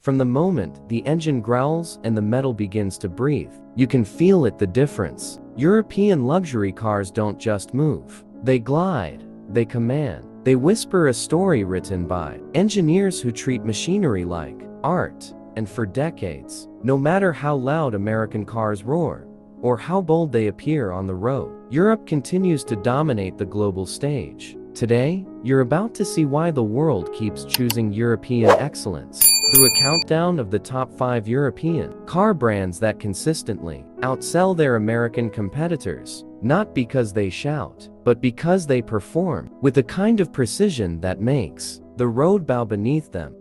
From the moment the engine growls and the metal begins to breathe, you can feel it, the difference. European luxury cars don't just move. They glide, they command, they whisper a story written by engineers who treat machinery like art. And for decades, no matter how loud American cars roar, or how bold they appear on the road, Europe continues to dominate the global stage. Today, you're about to see why the world keeps choosing European excellence through a countdown of the top 5 European car brands that consistently outsell their American competitors, not because they shout, but because they perform with a kind of precision that makes the road bow beneath them.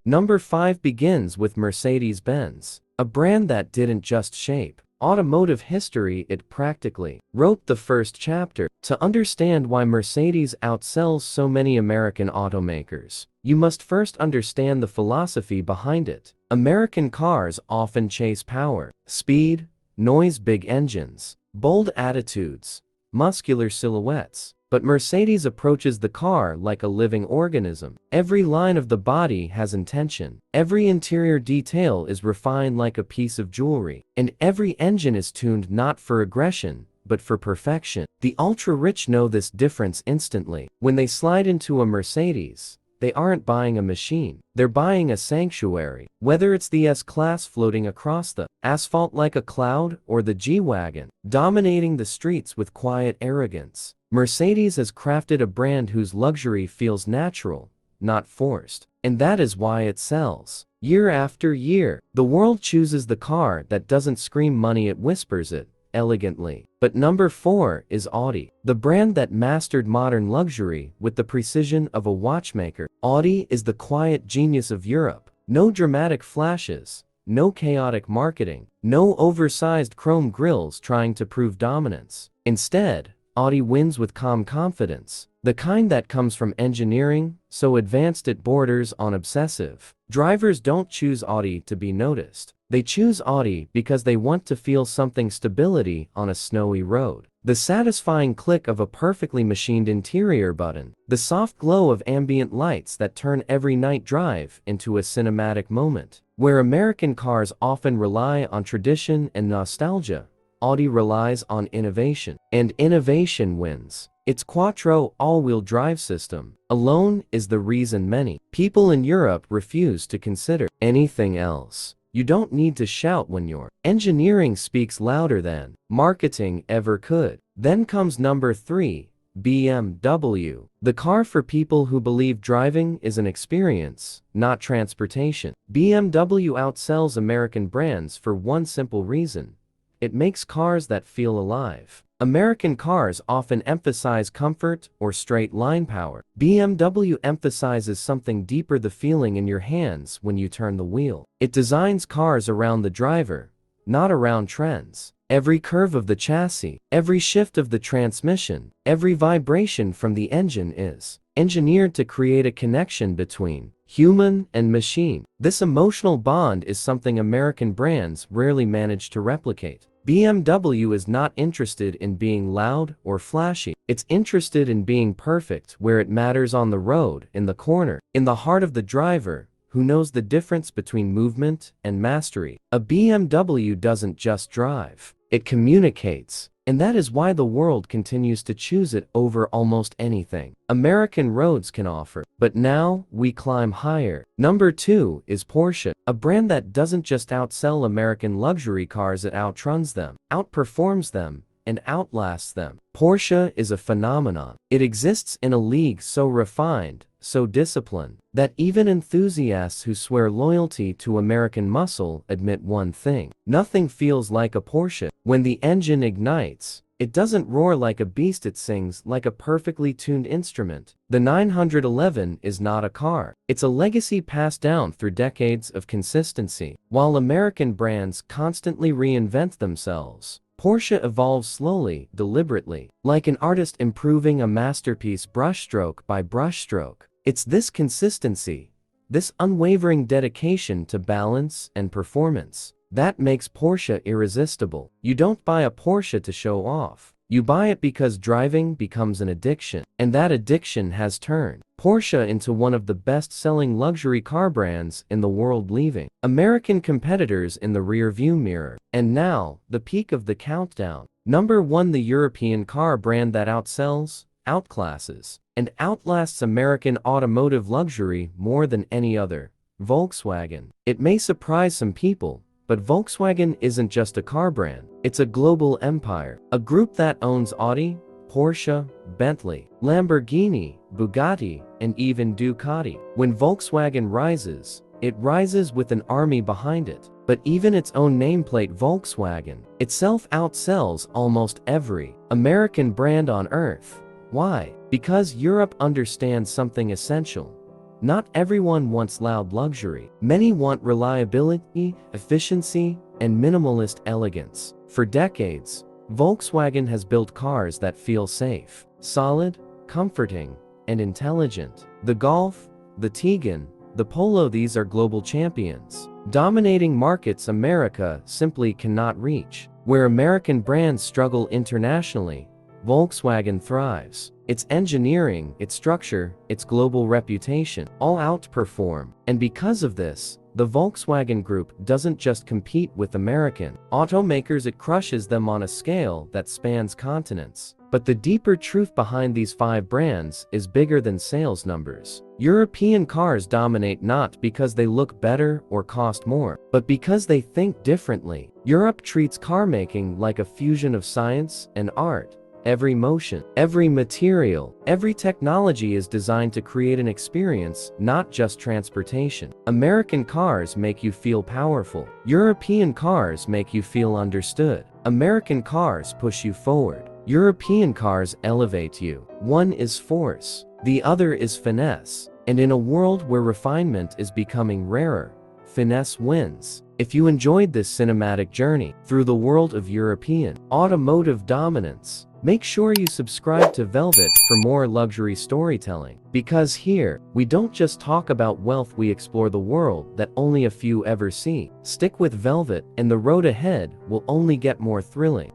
Number 5 begins with Mercedes-Benz, a brand that didn't just shape automotive history, it practically wrote the first chapter. To understand why Mercedes outsells so many American automakers, you must first understand the philosophy behind it. American cars often chase power, speed, noise, big engines, bold attitudes, muscular silhouettes. But Mercedes approaches the car like a living organism. Every line of the body has intention. Every interior detail is refined like a piece of jewelry. And every engine is tuned not for aggression, but for perfection. The ultra-rich know this difference instantly. When they slide into a Mercedes, they aren't buying a machine. They're buying a sanctuary. Whether it's the S-Class floating across the asphalt like a cloud, or the G-Wagon dominating the streets with quiet arrogance, Mercedes has crafted a brand whose luxury feels natural, not forced. And that is why it sells. Year after year, the world chooses the car that doesn't scream money, it whispers it elegantly. But number 4 is Audi, the brand that mastered modern luxury with the precision of a watchmaker. Audi is the quiet genius of Europe. No dramatic flashes, no chaotic marketing, no oversized chrome grills trying to prove dominance. Instead, Audi wins with calm confidence, the kind that comes from engineering so advanced it borders on obsessive. Drivers don't choose Audi to be noticed. They choose Audi because they want to feel something: stability on a snowy road, the satisfying click of a perfectly machined interior button, the soft glow of ambient lights that turn every night drive into a cinematic moment. Where American cars often rely on tradition and nostalgia, Audi relies on innovation. And innovation wins. Its Quattro all-wheel drive system alone is the reason many people in Europe refuse to consider anything else. You don't need to shout when your engineering speaks louder than marketing ever could. Then comes number 3, BMW, the car for people who believe driving is an experience, not transportation. BMW outsells American brands for one simple reason: it makes cars that feel alive. American cars often emphasize comfort or straight-line power. BMW emphasizes something deeper: the feeling in your hands when you turn the wheel. It designs cars around the driver, not around trends. Every curve of the chassis, every shift of the transmission, every vibration from the engine is engineered to create a connection between human and machine. This emotional bond is something American brands rarely manage to replicate. BMW is not interested in being loud or flashy. It's interested in being perfect where it matters: on the road, in the corner, in the heart of the driver, who knows the difference between movement and mastery. A BMW doesn't just drive, it communicates. And that is why the world continues to choose it over almost anything American roads can offer. But now, we climb higher. Number 2 is Porsche, a brand that doesn't just outsell American luxury cars, it outruns them, outperforms them, and outlasts them. Porsche is a phenomenon. It exists in a league so refined, so disciplined, that even enthusiasts who swear loyalty to American muscle admit one thing: nothing feels like a Porsche. When the engine ignites, it doesn't roar like a beast, it sings like a perfectly tuned instrument. The 911 is not a car. It's a legacy passed down through decades of consistency. While American brands constantly reinvent themselves, Porsche evolves slowly, deliberately, like an artist improving a masterpiece brushstroke by brushstroke. It's this consistency, this unwavering dedication to balance and performance, that makes Porsche irresistible. You don't buy a Porsche to show off. You buy it because driving becomes an addiction, and that addiction has turned Porsche into one of the best-selling luxury car brands in the world, leaving American competitors in the rear-view mirror. And now, the peak of the countdown. Number 1, the European car brand that outsells, outclasses, and outlasts American automotive luxury more than any other. Volkswagen. It may surprise some people, but Volkswagen isn't just a car brand, it's a global empire. A group that owns Audi, Porsche, Bentley, Lamborghini, Bugatti, and even Ducati. When Volkswagen rises, it rises with an army behind it. But even its own nameplate Volkswagen itself outsells almost every American brand on earth. Why? Because Europe understands something essential. Not everyone wants loud luxury. Many want reliability, efficiency, and minimalist elegance. For decades, Volkswagen has built cars that feel safe, solid, comforting, and intelligent. The Golf, the Tiguan, the Polo, these are global champions, dominating markets America simply cannot reach. Where American brands struggle internationally, Volkswagen thrives. Its engineering, its structure, its global reputation all outperform. And because of this, the Volkswagen Group doesn't just compete with American automakers, it crushes them on a scale that spans continents. But the deeper truth behind these 5 brands is bigger than sales numbers. European cars dominate not because they look better or cost more, but because they think differently. Europe treats car making like a fusion of science and art. Every motion, every material, every technology is designed to create an experience, not just transportation. American cars make you feel powerful. European cars make you feel understood. American cars push you forward. European cars elevate you. One is force, the other is finesse. And in a world where refinement is becoming rarer, finesse wins. If you enjoyed this cinematic journey through the world of European automotive dominance, make sure you subscribe to Velvet for more luxury storytelling. Because here, we don't just talk about wealth, we explore the world that only a few ever see. Stick with Velvet, and the road ahead will only get more thrilling.